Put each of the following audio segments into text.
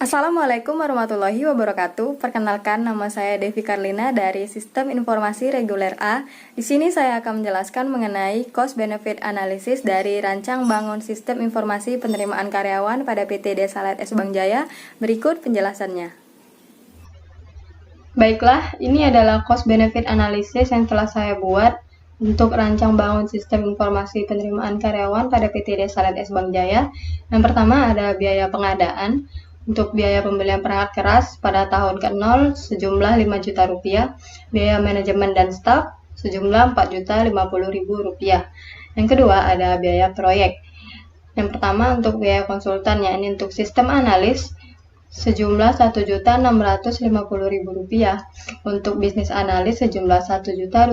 Assalamualaikum warahmatullahi wabarakatuh. Perkenalkan, nama saya Devi Karlina dari Sistem Informasi Reguler A. Di sini saya akan menjelaskan mengenai cost benefit analysis dari rancang bangun sistem informasi penerimaan karyawan pada PT Desa Light S Bank Jaya. Berikut penjelasannya. Baiklah, ini adalah cost benefit analysis yang telah saya buat untuk rancang bangun sistem informasi penerimaan karyawan pada PT Desa Light S Bank Jaya. Yang pertama ada biaya pengadaan. Untuk biaya pembelian perangkat keras pada tahun ke-0 sejumlah Rp5 juta, biaya manajemen dan staf sejumlah Rp4.050.000. Yang kedua ada biaya proyek. Yang pertama untuk biaya konsultan, yakni untuk sistem analis sejumlah Rp1.650.000, untuk bisnis analis sejumlah Rp1.200.000,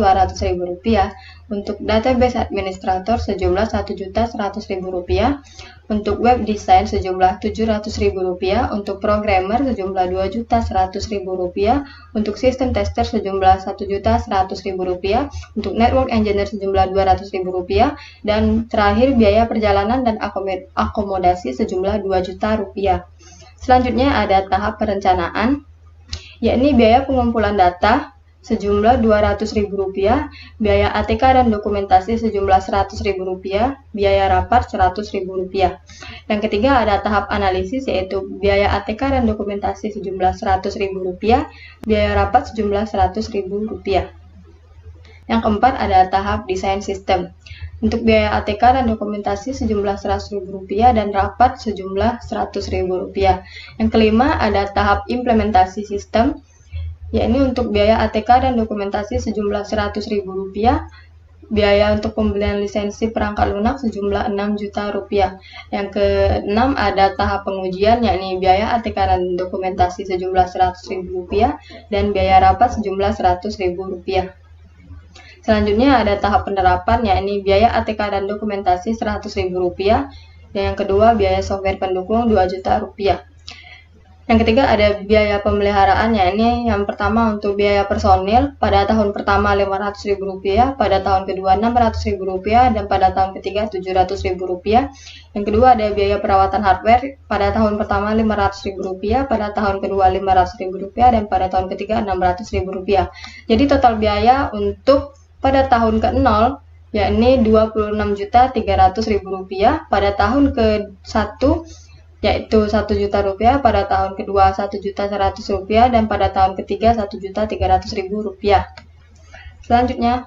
untuk database administrator sejumlah Rp1.100.000, untuk web design sejumlah Rp700.000, untuk programmer sejumlah Rp2.100.000, untuk sistem tester sejumlah Rp1.100.000, untuk network engineer sejumlah Rp200.000, dan terakhir biaya perjalanan dan akomodasi sejumlah Rp2 juta. Selanjutnya ada tahap perencanaan, yakni biaya pengumpulan data sejumlah Rp200.000, biaya ATK dan dokumentasi sejumlah Rp100.000, biaya rapat Rp100.000. Yang ketiga ada tahap analisis, yaitu biaya ATK dan dokumentasi sejumlah Rp100.000, biaya rapat sejumlah Rp100.000. Yang keempat ada tahap desain sistem. Untuk biaya ATK dan dokumentasi sejumlah Rp100.000 dan rapat sejumlah Rp100.000. Yang kelima ada tahap implementasi sistem, yakni untuk biaya ATK dan dokumentasi sejumlah Rp100.000, biaya untuk pembelian lisensi perangkat lunak sejumlah Rp6 juta. Yang keenam ada tahap pengujian, yakni biaya ATK dan dokumentasi sejumlah Rp100.000 dan biaya rapat sejumlah Rp100.000. Selanjutnya ada tahap penerapan, yakni biaya ATK dan dokumentasi Rp100.000, dan yang kedua biaya software pendukung Rp2 juta. Yang ketiga ada biaya pemeliharaan, yakni yang pertama untuk biaya personil pada tahun pertama Rp500.000, pada tahun kedua Rp600.000, dan pada tahun ketiga Rp700.000. Yang kedua ada biaya perawatan hardware pada tahun pertama Rp500.000, pada tahun kedua Rp500.000, dan pada tahun ketiga Rp600.000. Jadi total biaya untuk pada tahun ke-0 yakni Rp26.300.000, pada tahun ke-1 yaitu Rp1 juta, pada tahun kedua Rp1.100.000, dan pada tahun ketiga Rp1.300.000. Selanjutnya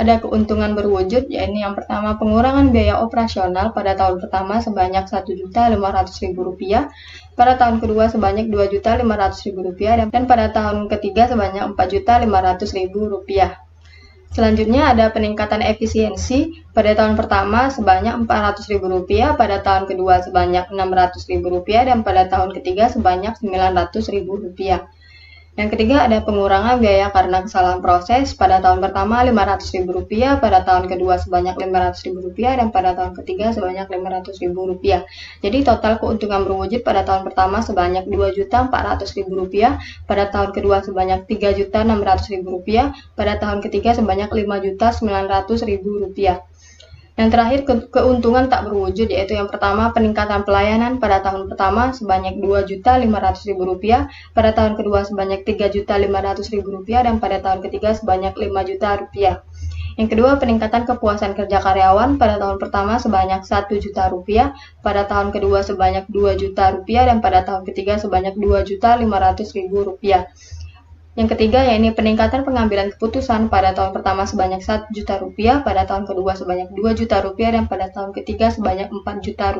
ada keuntungan berwujud, yakni yang pertama pengurangan biaya operasional pada tahun pertama sebanyak Rp1.500.000, pada tahun kedua sebanyak Rp2.500.000, dan pada tahun ketiga sebanyak Rp4.500.000. Selanjutnya ada peningkatan efisiensi pada tahun pertama sebanyak Rp400.000, pada tahun kedua sebanyak Rp600.000, dan pada tahun ketiga sebanyak Rp900.000. Yang ketiga ada pengurangan biaya karena kesalahan proses pada tahun pertama Rp500.000, pada tahun kedua sebanyak Rp500.000, dan pada tahun ketiga sebanyak Rp500.000. Jadi total keuntungan berwujud pada tahun pertama sebanyak Rp2.400.000, pada tahun kedua sebanyak Rp3.600.000, pada tahun ketiga sebanyak Rp5.900.000. Yang terakhir keuntungan tak berwujud, yaitu yang pertama peningkatan pelayanan pada tahun pertama sebanyak Rp2.500.000, pada tahun kedua sebanyak Rp3.500.000, dan pada tahun ketiga sebanyak Rp5 juta. Yang kedua peningkatan kepuasan kerja karyawan pada tahun pertama sebanyak Rp1 juta, pada tahun kedua sebanyak Rp2 juta, dan pada tahun ketiga sebanyak Rp2.500.000. Yang ketiga yakni peningkatan pengambilan keputusan pada tahun pertama sebanyak Rp1 juta, pada tahun kedua sebanyak Rp2 juta, dan pada tahun ketiga sebanyak Rp4 juta.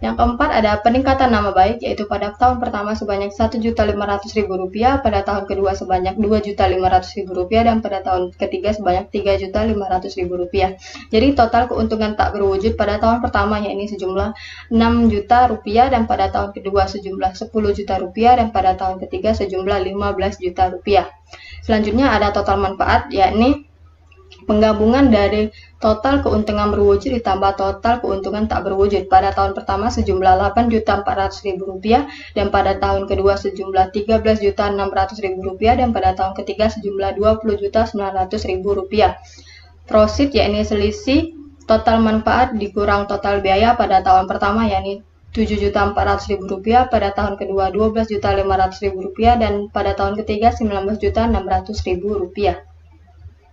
Yang keempat ada peningkatan nama baik, yaitu pada tahun pertama sebanyak Rp1.500.000, pada tahun kedua sebanyak Rp2.500.000, dan pada tahun ketiga sebanyak Rp3.500.000. Jadi total keuntungan tak berwujud pada tahun pertama yakni sejumlah Rp6 juta, dan pada tahun kedua sejumlah Rp10 juta, dan pada tahun ketiga sejumlah Rp15 juta. Selanjutnya ada total manfaat, yakni penggabungan dari total keuntungan berwujud ditambah total keuntungan tak berwujud. Pada tahun pertama sejumlah Rp8.400.000, dan pada tahun kedua sejumlah Rp13.600.000, dan pada tahun ketiga sejumlah Rp20.900.000. Prosit yakni selisih total manfaat dikurang total biaya pada tahun pertama, yakni Rp7.400.000, pada tahun kedua Rp12.500.000, dan pada tahun ketiga Rp19.600.000.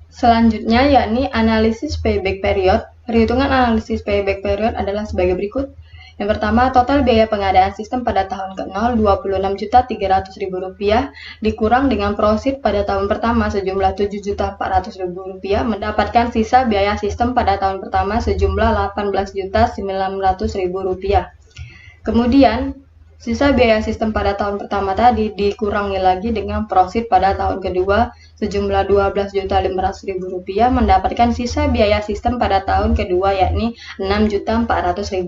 Selanjutnya yakni analisis payback period. Perhitungan analisis payback period adalah sebagai berikut. Yang pertama, total biaya pengadaan sistem pada tahun ke-0 Rp26.300.000 dikurang dengan profit pada tahun pertama sejumlah Rp7.400.000, mendapatkan sisa biaya sistem pada tahun pertama sejumlah Rp18.900.000. Kemudian, sisa biaya sistem pada tahun pertama tadi dikurangi lagi dengan profit pada tahun kedua sejumlah Rp12.500.000, mendapatkan sisa biaya sistem pada tahun kedua yakni Rp6.400.000.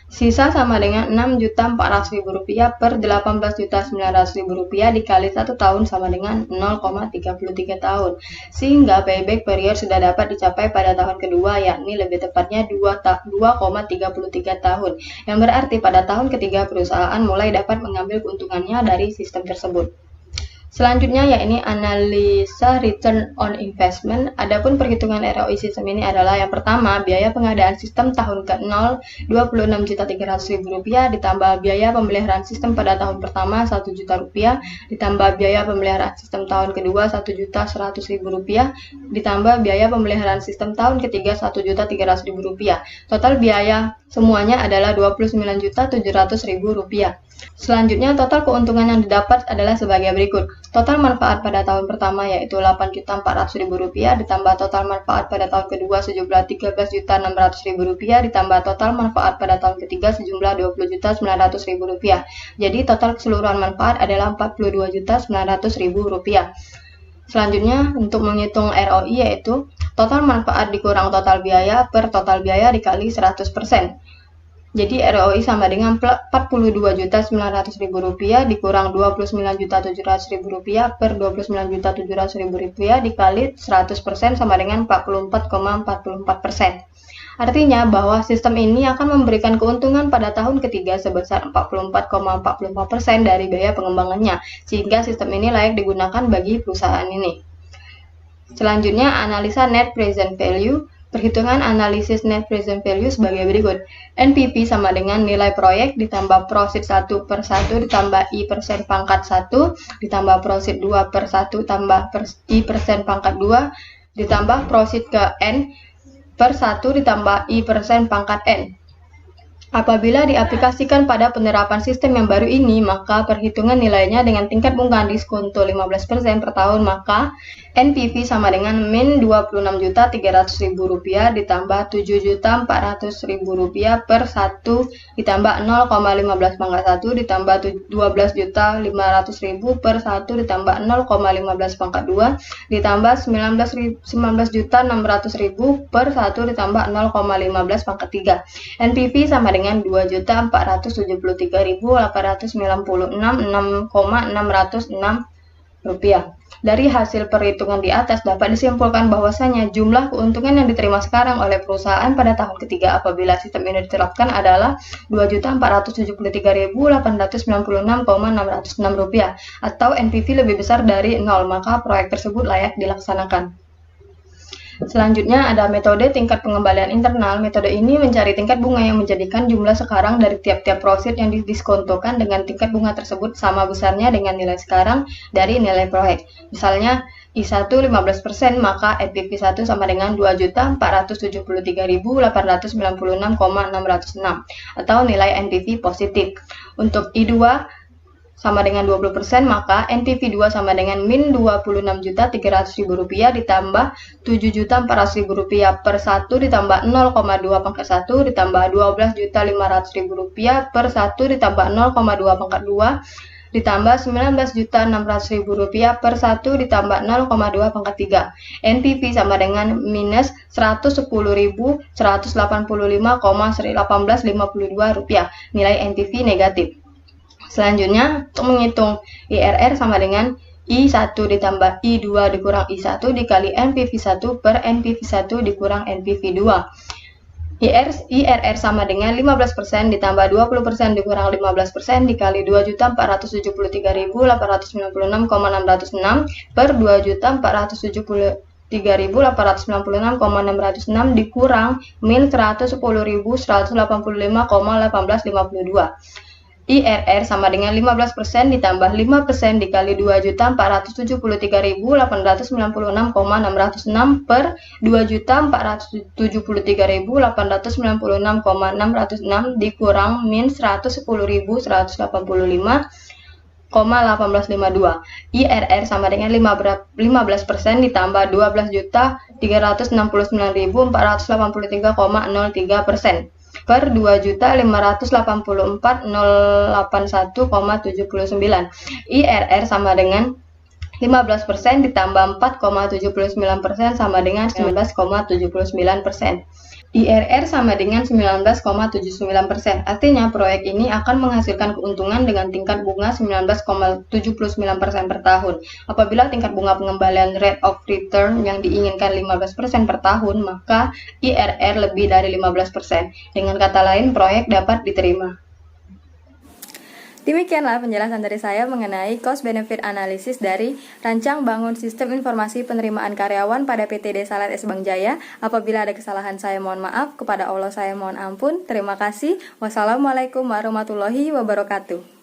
Sisa sama dengan Rp6.400.000 per Rp18.900.000 dikali 1 tahun sama dengan 0,33 tahun. Sehingga payback period sudah dapat dicapai pada tahun kedua yakni lebih tepatnya 2,33 tahun. Yang berarti pada tahun ketiga perusahaan mulai dapat mengambil keuntungannya dari sistem tersebut. Selanjutnya yakni analisa return on investment. Adapun perhitungan ROI sistem ini adalah yang pertama, biaya pengadaan sistem tahun ke-0 Rp26.300.000 ditambah biaya pemeliharaan sistem pada tahun pertama Rp1.000.000 ditambah biaya pemeliharaan sistem tahun kedua Rp1.100.000 ditambah biaya pemeliharaan sistem tahun ketiga Rp1.300.000. Total biaya semuanya adalah Rp29.700.000. Selanjutnya, total keuntungan yang didapat adalah sebagai berikut. Total manfaat pada tahun pertama yaitu Rp8.400.000 ditambah total manfaat pada tahun kedua sejumlah Rp13.600.000 ditambah total manfaat pada tahun ketiga sejumlah Rp20.900.000. Jadi total keseluruhan manfaat adalah Rp42.900.000. Selanjutnya, untuk menghitung ROI yaitu total manfaat dikurang total biaya per total biaya dikali 100%. Jadi ROI sama dengan Rp42.900.000 dikurang Rp29.700.000 per Rp29.700.000 dikali 100% sama dengan 44,44%. Artinya bahwa sistem ini akan memberikan keuntungan pada tahun ketiga sebesar 44,44% dari biaya pengembangannya, sehingga sistem ini layak digunakan bagi perusahaan ini. Selanjutnya, analisa net present value. Perhitungan analisis net present value sebagai berikut. NPV sama dengan nilai proyek ditambah profit 1/1 ditambah I% pangkat 1 ditambah profit 2/1 tambah I% pangkat 2 ditambah profit ke N/1 ditambah I% pangkat N. Apabila diaplikasikan pada penerapan sistem yang baru ini, maka perhitungan nilainya dengan tingkat bunga diskonto 15% per tahun, maka NPV sama dengan min Rp26.300.000 ditambah Rp7.400.000 per 1 ditambah 0,15 pangkat 1 ditambah Rp12.500.000 per 1 ditambah 0,15 pangkat 2 ditambah Rp19.600.000 per 1 ditambah 0,15 pangkat 3. NPV sama dengan Rp2.476.606,606. Dari hasil perhitungan di atas dapat disimpulkan bahwasanya jumlah keuntungan yang diterima sekarang oleh perusahaan pada tahun ketiga apabila sistem ini diterapkan adalah Rp2.473.896,606 atau NPV lebih besar dari 0, maka proyek tersebut layak dilaksanakan. Selanjutnya ada metode tingkat pengembalian internal. Metode ini mencari tingkat bunga yang menjadikan jumlah sekarang dari tiap-tiap profit yang didiskontokan dengan tingkat bunga tersebut sama besarnya dengan nilai sekarang dari nilai proyek. Misalnya I1 15%, maka NPV 1 sama dengan Rp2.473.896,606 atau nilai NPV positif. Untuk I2 sama dengan 20%, maka NPV 2 sama dengan min Rp26.300.000 ditambah Rp7.400.000 per 1 ditambah 0,2 pangkat 1 ditambah Rp12.500.000 per 1 ditambah 0,2 pangkat 2 ditambah Rp19.600.000 per 1 ditambah 0,2 pangkat 3. NPV sama dengan minus Rp110.185,1852. Nilai NPV negatif. Selanjutnya, untuk menghitung IRR sama dengan I1 ditambah I2 dikurang I1 dikali NPV 1 per NPV 1 dikurang NPV 2. IRR sama dengan 15% ditambah 20% dikurang 15% dikali Rp2.473.896,606 per Rp2.473.896,606 3.896,606 dikurang min 110.185,1852. IRR sama dengan 15% ditambah 5% dikali 2.473.896,606 per 2.473.896,606 dikurang min 110.185,1852. IRR sama dengan 15% ditambah 12.369.483,03% per 2.584.081,79. IRR sama dengan 15% ditambah 4,79% sama dengan 19,79%. IRR sama dengan 19,79%. Artinya proyek ini akan menghasilkan keuntungan dengan tingkat bunga 19,79% per tahun. Apabila tingkat bunga pengembalian rate of return yang diinginkan 15% per tahun, maka IRR lebih dari 15%. Dengan kata lain, proyek dapat diterima. Demikianlah penjelasan dari saya mengenai cost benefit analysis dari rancang bangun sistem informasi penerimaan karyawan pada PT Desa Light S Bank Jaya. Apabila ada kesalahan saya mohon maaf, kepada Allah saya mohon ampun. Terima kasih. Wassalamualaikum warahmatullahi wabarakatuh.